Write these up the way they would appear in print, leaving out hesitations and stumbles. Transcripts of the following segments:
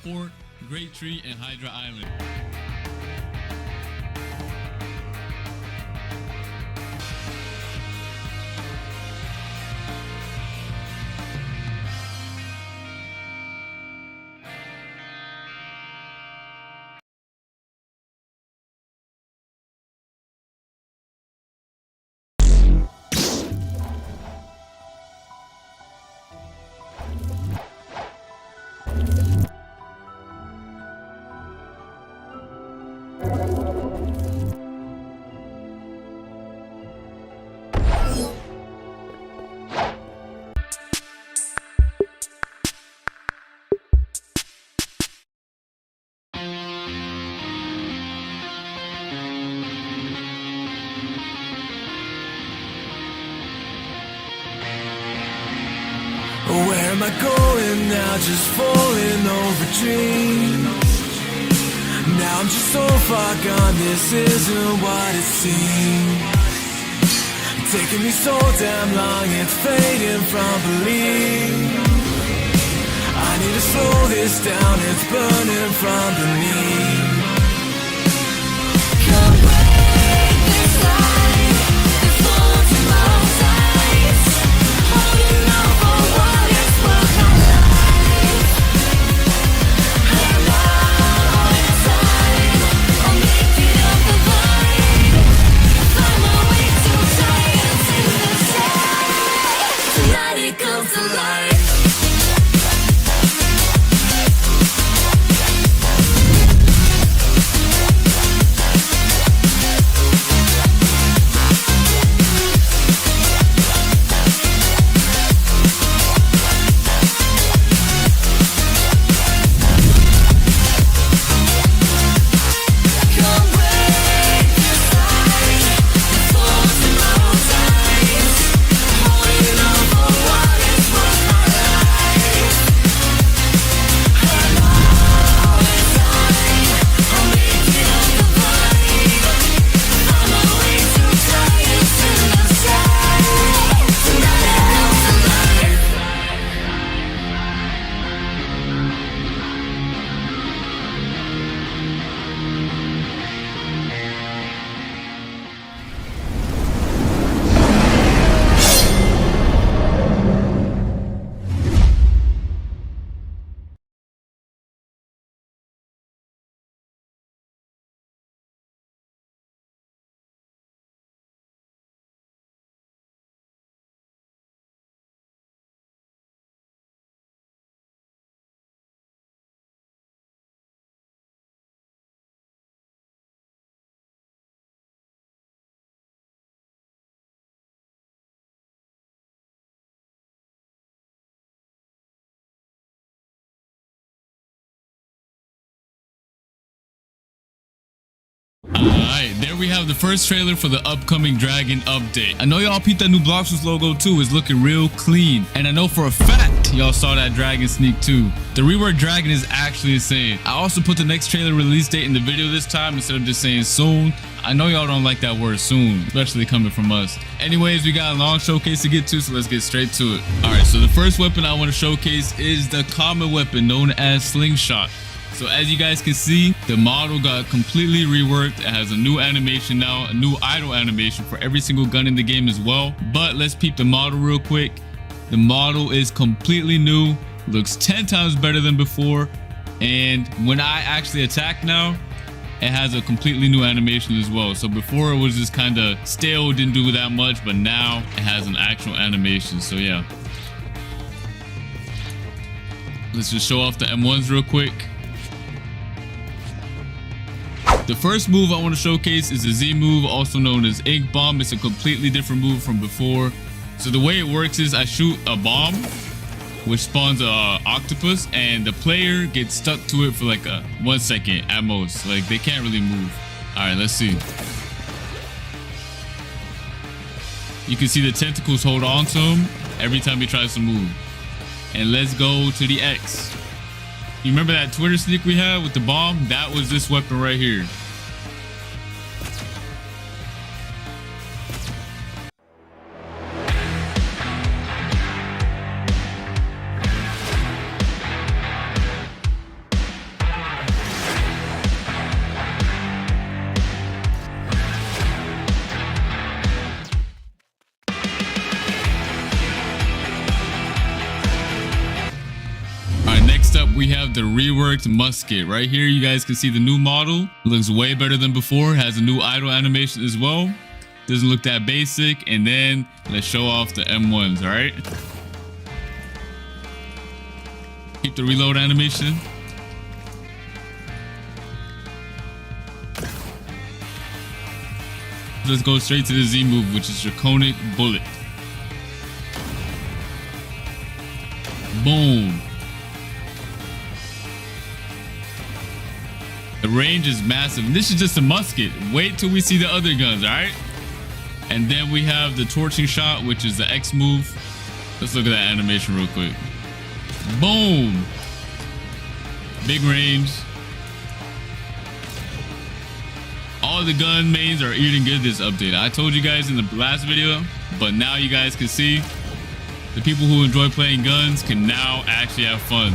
Port, Great Tree, and Hydra Island. Where am I going now? Just falling over dreams. Now I'm just so far gone, this isn't what it seems. Taking me so damn long, it's fading from belief. I need to slow this down, it's burning from beneath. Can't break this line, this won't tomorrow size. Holding on for what it's worth, my life. I'm out all the time, I'll make it up the vine. Find my way to giants in the sky. Tonight it comes to life. Alright, there we have the first trailer for the upcoming Dragon update. I know y'all peeped that new Blox logo too. It's looking real clean. And I know for a fact y'all saw that Dragon sneak too. The reworked Dragon is actually insane. I also put the next trailer release date in the video this time instead of just saying soon. I know y'all don't like that word soon, especially coming from us. Anyways, we got a long showcase to get to, so let's get straight to it. Alright, so the first weapon I want to showcase is the common weapon known as Slingshot. So as you guys can see, the model got completely reworked. It has a new animation now, a new idle animation for every single gun in the game as well. But let's peep the model real quick. The model is completely new, looks 10 times better than before. And when I actually attack now, it has a completely new animation as well. So before it was just kind of stale, didn't do that much, but now it has an actual animation. So yeah. Let's just show off the M1s real quick. The first move I want to showcase is the Z move, also known as Ink Bomb. It's a completely different move from before. So the way it works is I shoot a bomb, which spawns a octopus, and the player gets stuck to it for like 1 second at most. Like they can't really move. All right, let's see. You can see the tentacles hold on to him every time he tries to move. And let's go to the X. You remember that Twitter sneak we had with the bomb? That was this weapon right here. have the reworked musket. Right here, you guys can see the new model. It looks way better than before. Has a new idle animation as well. Doesn't look that basic. And then let's show off the M1s, all right? Keep the reload animation. Let's go straight to the Z move, which is Draconic Bullet. Boom. The range is massive. And this is just a musket. Wait till we see the other guns, all right? And then we have the torching shot, which is the X move. Let's look at that animation real quick. Boom. Big range. All the gun mains are eating good this update. I told you guys in the last video, but now you guys can see the people who enjoy playing guns can now actually have fun.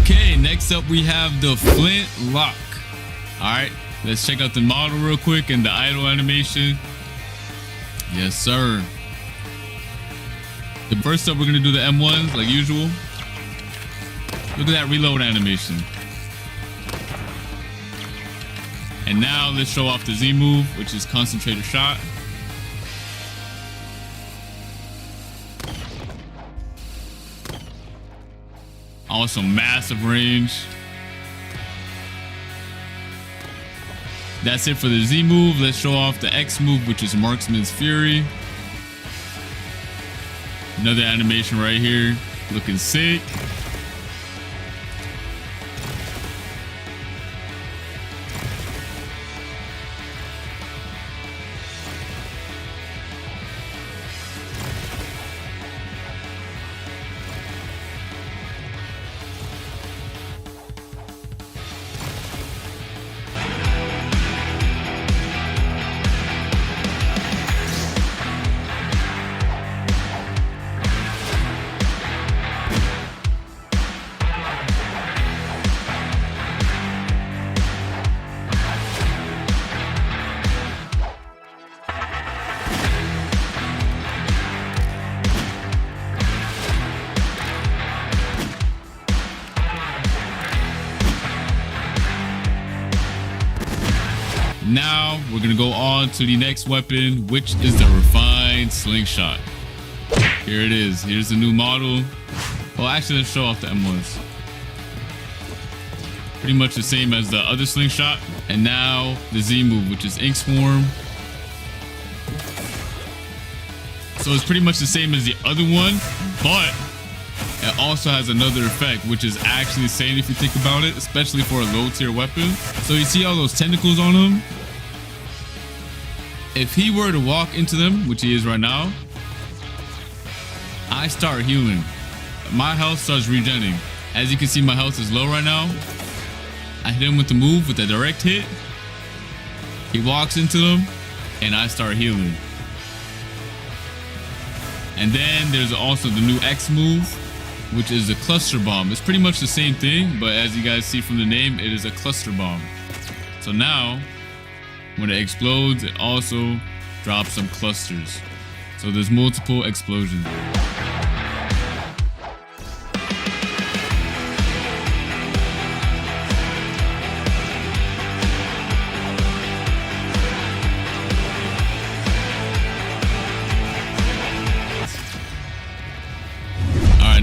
Okay, next up we have the Flint Lock. All right, let's check out the model real quick and the idle animation. Yes, sir. The first up, we're gonna do the M1s like usual. Look at that reload animation. And now let's show off the Z move, which is concentrated shot. Also massive range. That's it for the Z move. Let's show off the X move, which is Marksman's Fury. Another animation right here, looking sick. Now we're gonna go on to the next weapon, which is the refined slingshot. Here it is. Here's the new model. Well, actually, let's show off the M1s. Pretty much the same as the other slingshot. And now the Z move, which is Ink Swarm. So it's pretty much the same as the other one, but it also has another effect, which is actually insane if you think about it, especially for a low tier weapon. So you see all those tentacles on him? If he were to walk into them, which he is right now, I start healing. My health starts regenerating. As you can see, my health is low right now. I hit him with the move with a direct hit. He walks into them and I start healing. And then there's also the new X move, which is a cluster bomb. It's pretty much the same thing, but as you guys see from the name, it is a cluster bomb. So now, when it explodes, it also drops some clusters. So there's multiple explosions.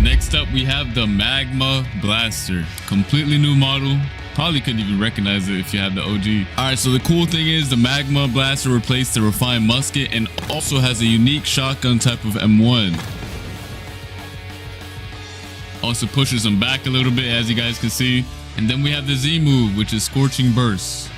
Next up, we have the Magma Blaster. Completely new model. Probably couldn't even recognize it if you have the OG. Alright, so the cool thing is the Magma Blaster replaced the refined musket and also has a unique shotgun type of M1. Also pushes them back a little bit, as you guys can see. And then we have the Z move, which is Scorching Burst.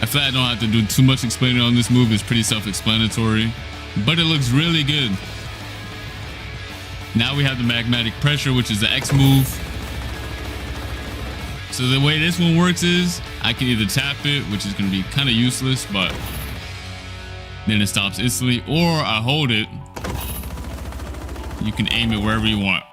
I feel like I don't have to do too much explaining on this move. It's pretty self-explanatory, but it looks really good. Now we have the magmatic pressure, which is the X move. So the way this one works is I can either tap it, which is going to be kind of useless, but then it stops instantly, or I hold it. You can aim it wherever you want.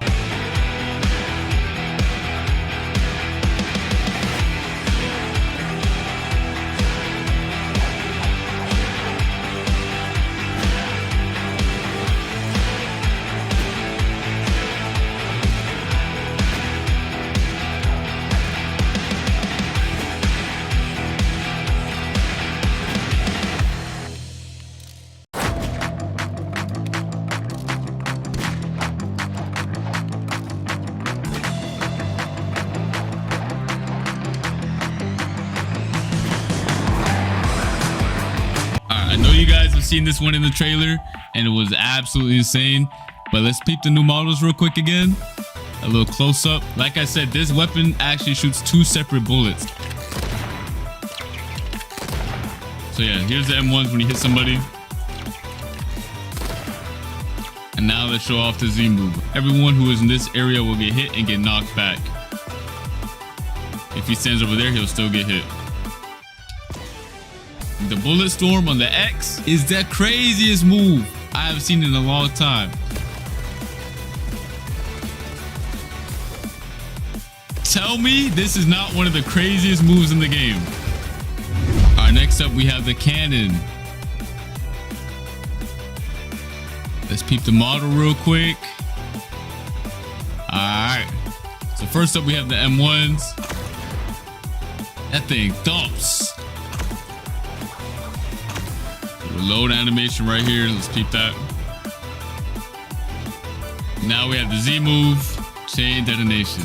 I know you guys have seen this one in the trailer and it was absolutely insane, but let's peep the new models real quick again. A little close up. Like I said, this weapon actually shoots 2 separate bullets. So yeah, here's the M1s when you hit somebody. And now let's show off the Z move. Everyone who is in this area will get hit and get knocked back. If he stands over there, he'll still get hit. The bullet storm on the X is the craziest move I have seen in a long time. Tell me this is not one of the craziest moves in the game. Alright, next up we have the cannon. Let's peep the model real quick. Alright. So first up we have the M1s. That thing thumps. Reload animation right here. Let's peep that. Now we have the Z move, chain detonation.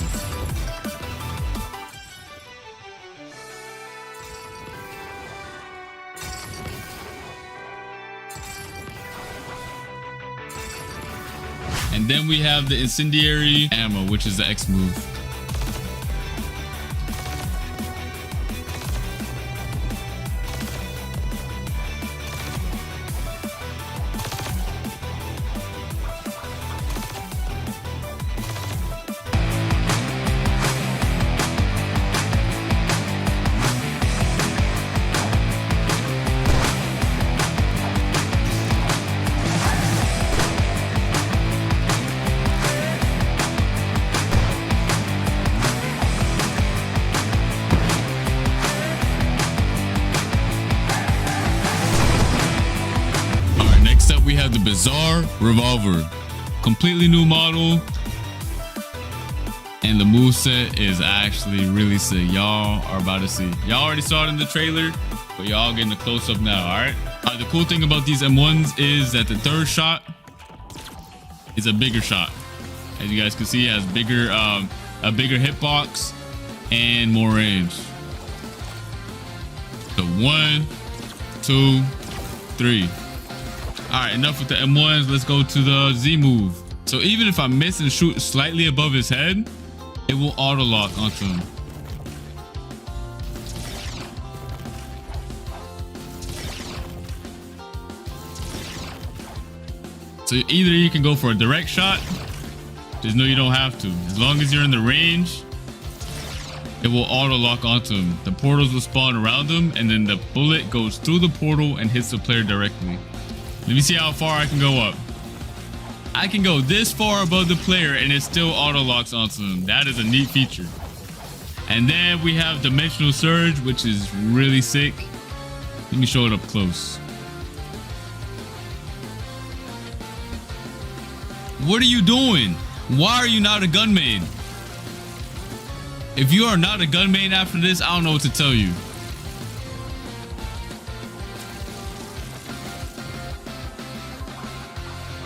And then we have the incendiary ammo, which is the X move. Next up, we have the Bizarre Revolver. Completely new model. And the moveset is actually really sick. Y'all are about to see. Y'all already saw it in the trailer, but y'all getting a close-up now, alright? The cool thing about these M1s is that the third shot is a bigger shot. As you guys can see, it has bigger, a bigger hitbox and more range. So 1, 2, 3. All right, enough with the M1s. Let's go to the Z move. So even if I miss and shoot slightly above his head, it will auto lock onto him. So either you can go for a direct shot. Just know you don't have to. As long as you're in the range, it will auto lock onto him. The portals will spawn around him, and then the bullet goes through the portal and hits the player directly. Let me see how far I can go up. I can go this far above the player and it still auto locks onto them. That is a neat feature. And then we have Dimensional Surge, which is really sick. Let me show it up close. What are you doing? Why are you not a gun main? If you are not a gun main after this, I don't know what to tell you.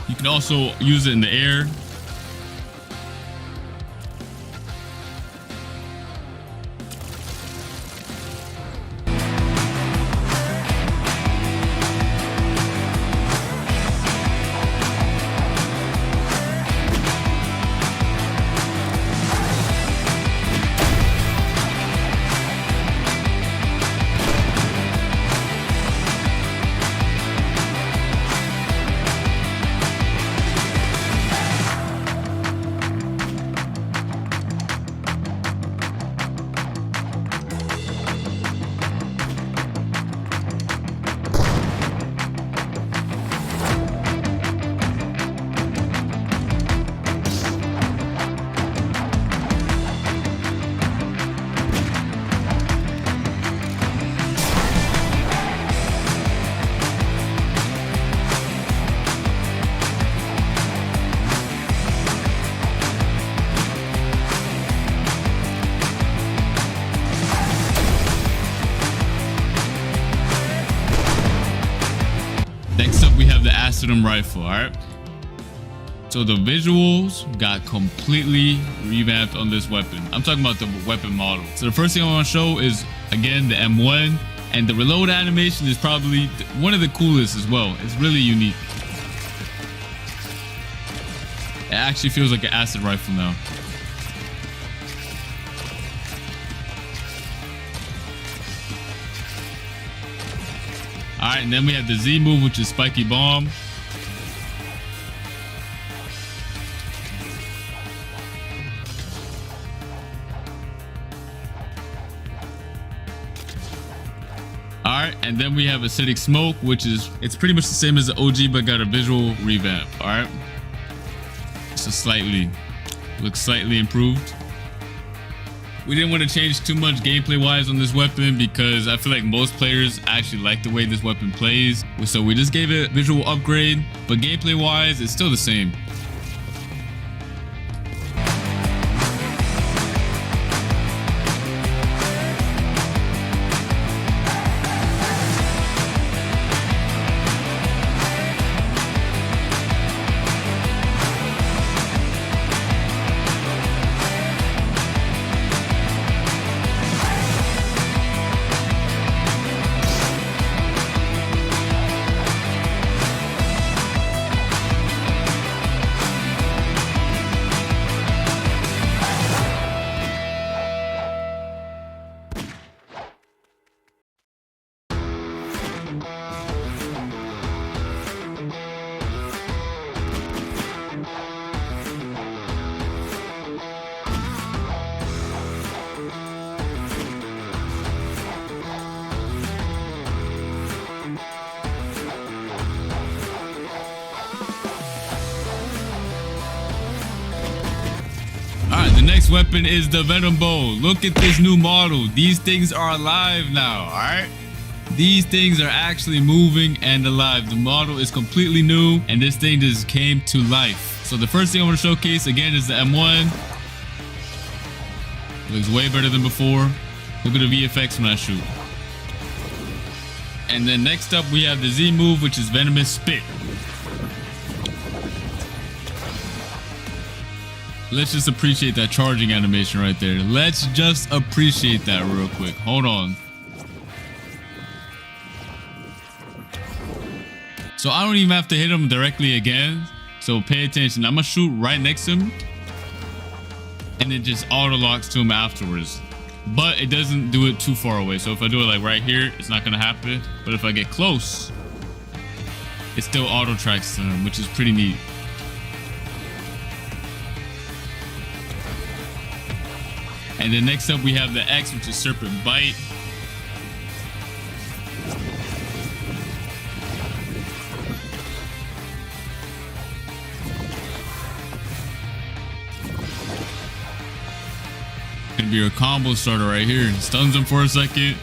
You can also use it in the air. Acidum rifle, all right? So the visuals got completely revamped on this weapon. I'm talking about the weapon model. So the first thing I want to show is, again, the M1. And the reload animation is probably one of the coolest as well. It's really unique. It actually feels like an acid rifle now. All right, and then we have the Z move, which is spiky bomb. All right, and then we have acidic smoke, which is, it's pretty much the same as the OG, but got a visual revamp. All right, so looks slightly improved. We didn't want to change too much gameplay wise on this weapon because I feel like most players actually like the way this weapon plays. So we just gave it a visual upgrade, but gameplay wise, it's still the same. The next weapon is the Venom Bow. Look at this new model. These things are alive now, all right? These things are actually moving and alive. The model is completely new, and this thing just came to life. So the first thing I want to showcase, again, is the M1. Looks way better than before. Look at the VFX when I shoot. And then next up, we have the Z move, which is Venomous Spit. Let's just appreciate that charging animation right there. Let's just appreciate that real quick. Hold on. So I don't even have to hit him directly again. So pay attention. I'm gonna shoot right next to him, and it just auto locks to him afterwards. But it doesn't do it too far away. So if I do it like right here, it's not gonna happen. But if I get close, it still auto tracks to him, which is pretty neat. And then next up we have the X, which is Serpent Bite. Gonna be your combo starter right here. Stuns him for a second.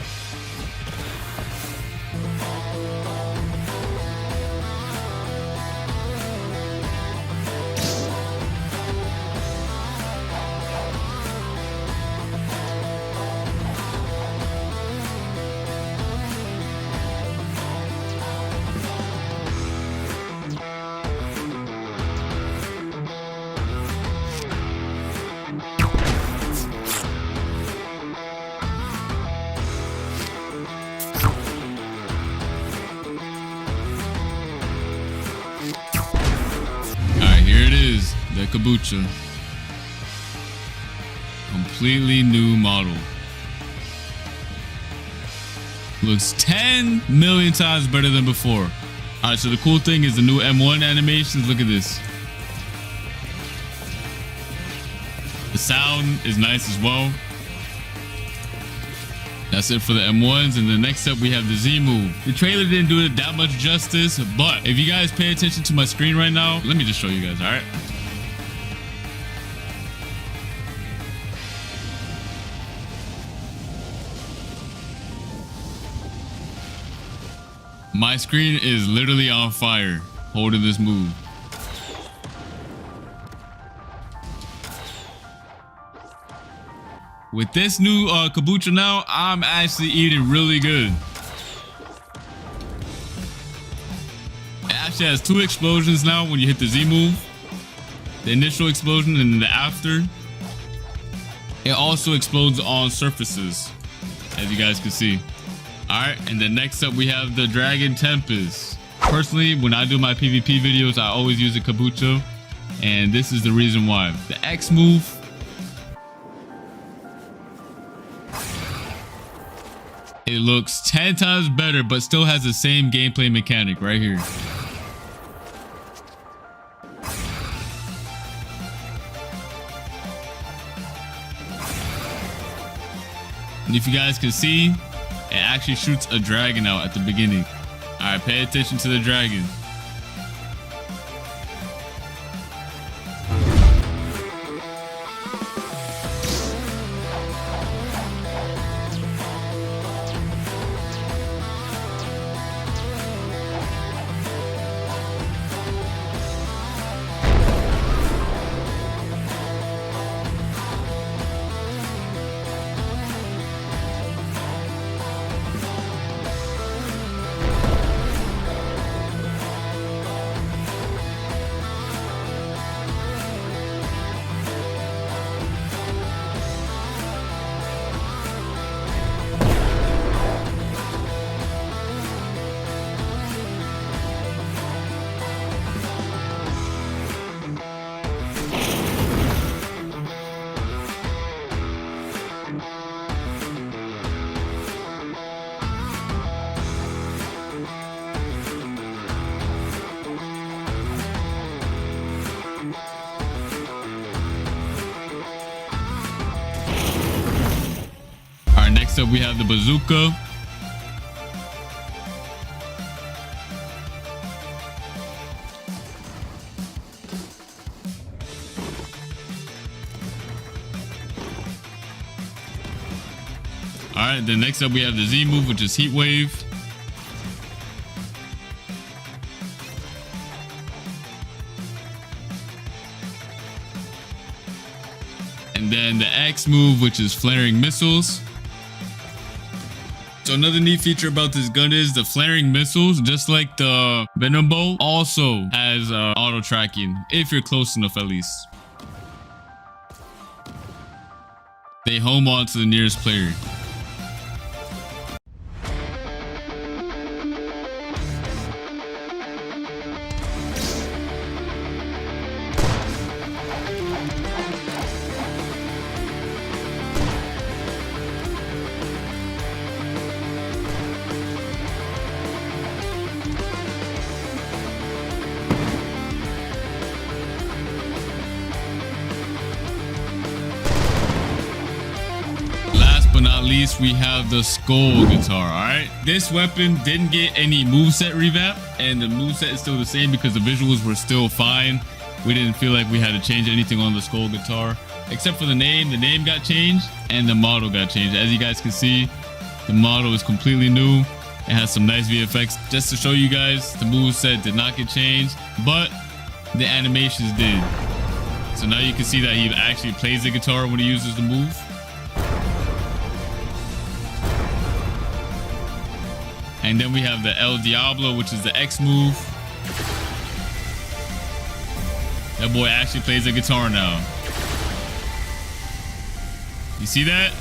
The Kabucha. Completely new model. Looks 10 million times better than before. Alright, so the cool thing is the new M1 animations. Look at this. The sound is nice as well. That's it for the M1s, and then next up we have the Z move. The trailer didn't do it that much justice, but if you guys pay attention to my screen right now, let me just show you guys, alright? My screen is literally on fire holding this move. With this new Kabucha now, I'm actually eating really good. It actually has two explosions now when you hit the Z move. The initial explosion and then the after. It also explodes on surfaces, as you guys can see. All right, and then next up we have the Dragon Tempest. Personally, when I do my PvP videos, I always use a Kabuto, and this is the reason why. The X move. It looks 10 times better, but still has the same gameplay mechanic right here. And if you guys can see, it actually shoots a dragon out at the beginning. All right, pay attention to the dragon. Next up, we have the bazooka. All right, then next up we have the Z move, which is Heat Wave. And then the X move, which is Flaring Missiles. So another neat feature about this gun is the flaring missiles, just like the Venom Bow, also has auto tracking, if you're close enough at least. They home on to the nearest player. But not least, we have the skull guitar. All right, this weapon didn't get any moveset revamp, and the moveset is still the same because the visuals were still fine. We didn't feel like we had to change anything on the skull guitar, except for the name. The name got changed and the model got changed. As you guys can see, the model is completely new. It has some nice VFX. Just to show you guys, the moveset did not get changed, but the animations did. So now you can see that he actually plays the guitar when he uses the move. And then we have the El Diablo, which is the X move. That boy actually plays the guitar now. You see that?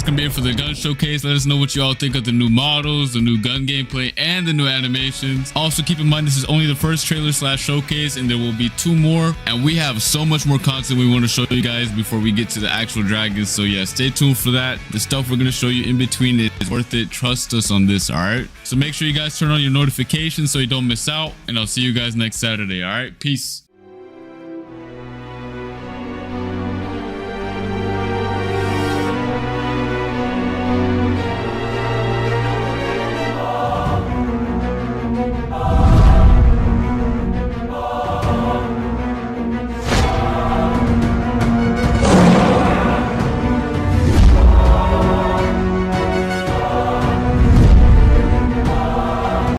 gonna be it for the gun showcase. Let us know what you all think of the new models, the new gun gameplay, and the new animations. Also, keep in mind this is only the first trailer slash showcase, and there will be 2 more. And we have so much more content we want to show you guys before we get to the actual dragons. So yeah, stay tuned for that. The stuff we're gonna show you in between is worth it. Trust us on this, all right? So make sure you guys turn on your notifications so you don't miss out. And I'll see you guys next Saturday, all right? Peace.